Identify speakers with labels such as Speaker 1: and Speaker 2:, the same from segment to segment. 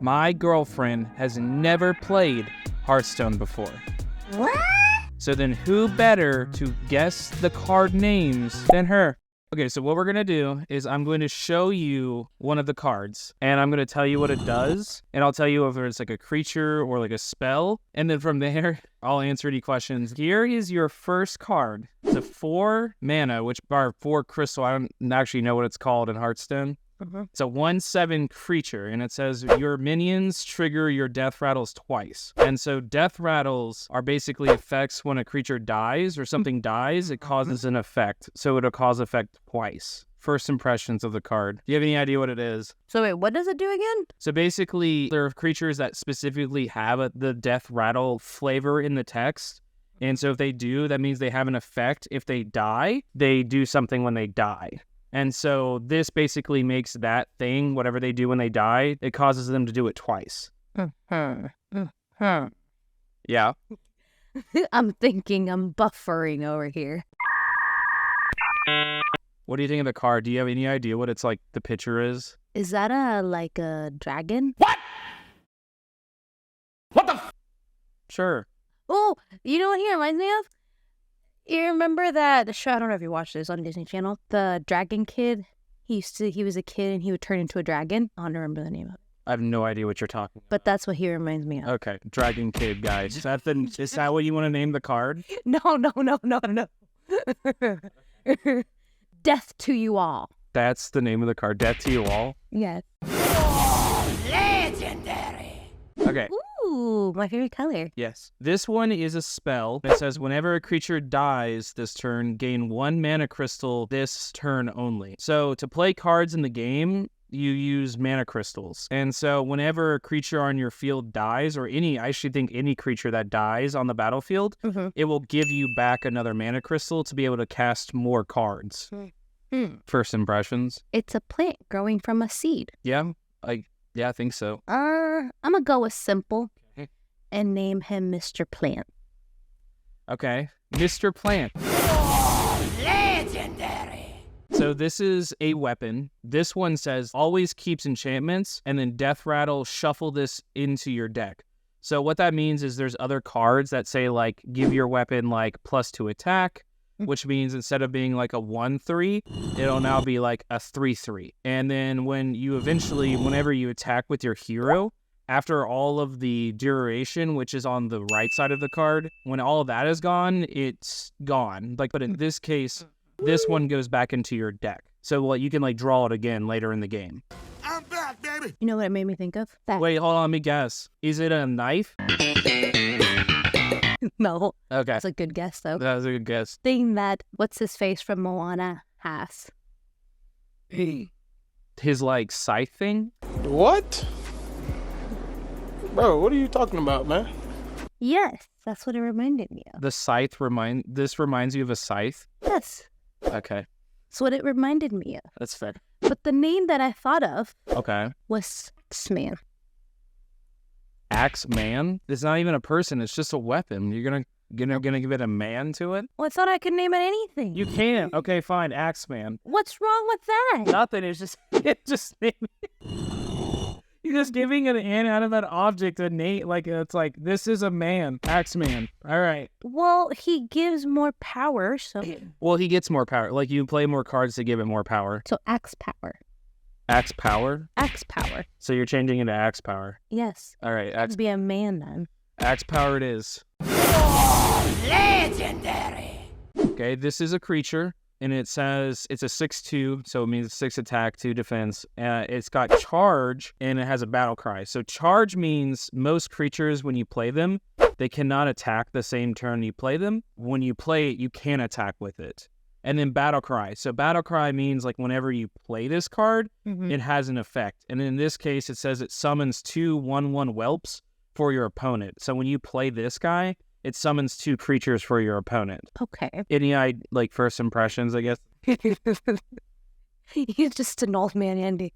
Speaker 1: My girlfriend has never played Hearthstone before.
Speaker 2: What?
Speaker 1: So then who better to guess the card names than her? Okay, so what we're going to do is I'm going to show you one of the cards, and I'm going to tell you what it does, and I'll tell you if it's like a creature or like a spell, and then from there, I'll answer any questions. Here is your first card. It's a 4 mana, which are 4 crystal. I don't actually know what it's called in Hearthstone. It's a 1/7 creature, and it says your minions trigger your death rattles twice. And so death rattles are basically effects when a creature dies or something dies, it causes an effect. So it'll cause effect twice. First impressions of the card. Do you have any idea what it is?
Speaker 2: So wait, what does it do again?
Speaker 1: So basically, there are creatures that specifically have the death rattle flavor in the text. And so if they do, that means they have an effect. If they die, they do something when they die. And so this basically makes that thing, whatever they do when they die, it causes them to do it twice. Yeah.
Speaker 2: I'm thinking I'm buffering over here.
Speaker 1: What do you think of the card? Do you have any idea what it's like the picture is?
Speaker 2: Is that like a dragon?
Speaker 1: What the Sure.
Speaker 2: Oh, you know what he reminds me of? You remember that show? I don't know if you watched this on Disney Channel. The Dragon Kid. He was a kid and he would turn into a dragon. I don't remember the name of it.
Speaker 1: I have no idea what you're talking about.
Speaker 2: But that's what he reminds me of.
Speaker 1: Okay, Dragon Kid, guys. Is that what you want to name the card?
Speaker 2: No. Death to you all.
Speaker 1: That's the name of the card. Death to you all?
Speaker 2: Yes.
Speaker 3: Oh, legendary.
Speaker 1: Okay.
Speaker 2: Ooh, my favorite color.
Speaker 1: Yes. This one is a spell. It says whenever a creature dies this turn, gain 1 mana crystal this turn only. So to play cards in the game, you use mana crystals. And so whenever a creature on your field dies, or I should think any creature that dies on the battlefield, it will give you back another mana crystal to be able to cast more cards. First impressions.
Speaker 2: It's a plant growing from a seed.
Speaker 1: Yeah, I think so.
Speaker 2: I'm gonna go with simple and name him Mr. Plant.
Speaker 1: Okay. Mr. Plant.
Speaker 3: Oh, legendary.
Speaker 1: So this is a weapon. This one says always keeps enchantments, and then death rattle, shuffle this into your deck. So what that means is there's other cards that say like give your weapon like +2 attack, which means instead of being like a 1/3, it'll now be like a 3/3. And then whenever you attack with your hero, after all of the duration, which is on the right side of the card, when all of that is gone, it's gone. But in this case, this one goes back into your deck. So you can draw it again later in the game.
Speaker 3: I'm back, baby.
Speaker 2: You know what it made me think of? That.
Speaker 1: Wait, hold on, let me guess. Is it a knife?
Speaker 2: No.
Speaker 1: Okay.
Speaker 2: That's a good guess, though.
Speaker 1: That was a good guess.
Speaker 2: Thing that what's-his-face from Moana has.
Speaker 1: His scythe thing?
Speaker 4: What? Bro, what are you talking about, man?
Speaker 2: Yes, that's what it reminded me of.
Speaker 1: The scythe reminds you of a scythe?
Speaker 2: Yes,
Speaker 1: Okay,
Speaker 2: that's what it reminded me of.
Speaker 1: that's fair.
Speaker 2: But the name that I thought of
Speaker 1: Okay.
Speaker 2: was X-Man.
Speaker 1: Axe Man? It's not even a person, it's just a weapon. You're gonna give it a man to it?
Speaker 2: Well, I thought I could name it anything.
Speaker 1: You can't. Okay, fine, Axe Man.
Speaker 2: What's wrong with that?
Speaker 1: Nothing, it's just you're just giving an inanimate object a name, it's like, this is a man. Axe Man. All right.
Speaker 2: Well, he gives more power, so...
Speaker 1: Well, he gets more power. You play more cards to give it more power.
Speaker 2: So Axe Power.
Speaker 1: Axe Power?
Speaker 2: Axe Power.
Speaker 1: So you're changing into Axe Power.
Speaker 2: Yes.
Speaker 1: All right,
Speaker 2: Axe be a man, then.
Speaker 1: Axe Power it is.
Speaker 3: Oh, legendary.
Speaker 1: Okay, this is a creature, and it says it's a 6/2, so it means 6 attack, 2 defense. It's got charge, and it has a battle cry. So charge means most creatures, when you play them, they cannot attack the same turn you play them. When you play it, you can attack with it. And then battle cry. So battle cry means whenever you play this card, it has an effect. And in this case, it says it summons 2 1/1 whelps for your opponent. So when you play this guy, it summons 2 creatures for your opponent.
Speaker 2: Okay.
Speaker 1: Any first impressions, I guess?
Speaker 2: He's just an old man, Andy.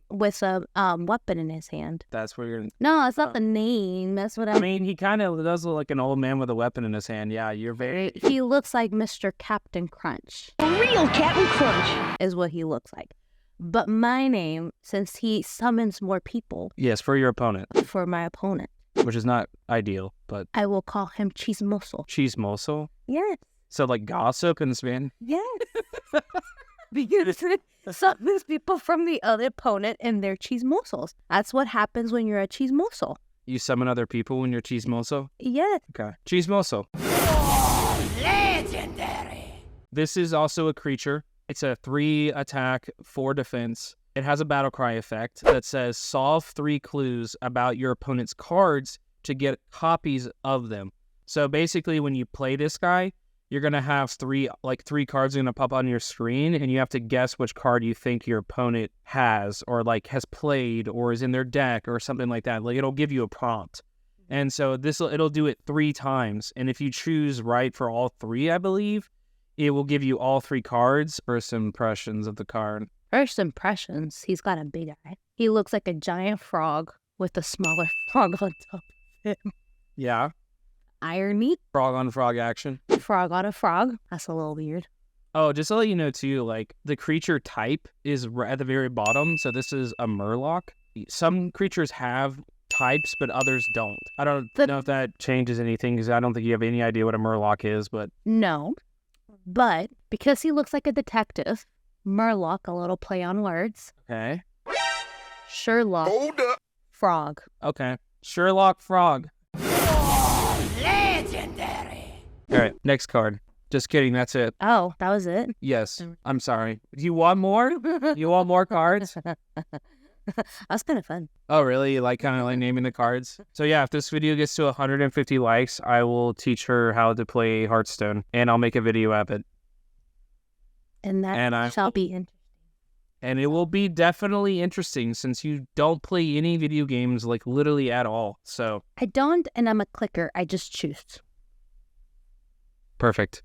Speaker 2: With a weapon in his hand.
Speaker 1: That's where you're...
Speaker 2: No, that's not the name. That's what
Speaker 1: I mean, he kind of does look like an old man with a weapon in his hand. Yeah, you're very...
Speaker 2: He looks like Mr. Captain Crunch.
Speaker 5: A real Captain Crunch.
Speaker 2: Is what he looks like. But my name, since he summons more people
Speaker 1: Yes, for your opponent,
Speaker 2: for my opponent,
Speaker 1: which is not ideal, but
Speaker 2: I will call him Chismoso.
Speaker 1: chismoso.
Speaker 2: Yes.
Speaker 1: So like gossip in Spain.
Speaker 2: Yes. Because it summons people from the other opponent and they're chismosos. That's what happens when you're a chismoso.
Speaker 1: You summon other people when you're chismoso.
Speaker 2: Yes.
Speaker 1: Okay, chismoso.
Speaker 3: Legendary.
Speaker 1: This is also a creature. It's a 3 attack, 4 defense. It has a battle cry effect that says solve 3 clues about your opponent's cards to get copies of them. So basically when you play this guy, you're going to have 3 cards going to pop on your screen, and you have to guess which card you think your opponent has or like has played or is in their deck or something like that. Like it'll give you a prompt. And so it'll do it 3 times. And if you choose right for all 3, I believe, it will give you all 3 cards. First impressions of the card.
Speaker 2: First impressions, he's got a big eye. He looks like a giant frog with a smaller frog on top of him.
Speaker 1: Yeah.
Speaker 2: Irony,
Speaker 1: Frog on frog action.
Speaker 2: frog on a frog. That's a little weird.
Speaker 1: Oh, just to let you know too, like the creature type is at the very bottom. So this is a murloc. Some creatures have types, but others don't. I don't know if that changes anything because I don't think you have any idea what a murloc is, but
Speaker 2: No, but because he looks like a detective, Murloc, a little play on words.
Speaker 1: okay.
Speaker 2: Sherlock,
Speaker 3: Hold up.
Speaker 2: frog.
Speaker 1: Okay. Sherlock Frog.
Speaker 3: Legendary.
Speaker 1: All right, next card. Just kidding, that's it.
Speaker 2: Oh, that was it?
Speaker 1: Yes, I'm sorry. Do you want more? You want more cards?
Speaker 2: That's kind of fun.
Speaker 1: Oh, really? You like kind of like naming the cards? So yeah, if this video gets to 150 likes, I will teach her how to play Hearthstone, and I'll make a video of it.
Speaker 2: And that
Speaker 1: And I-
Speaker 2: shall be interesting.
Speaker 1: And it will be definitely interesting since you don't play any video games like literally at all. So
Speaker 2: I don't, and I'm a clicker. I just choose.
Speaker 1: perfect.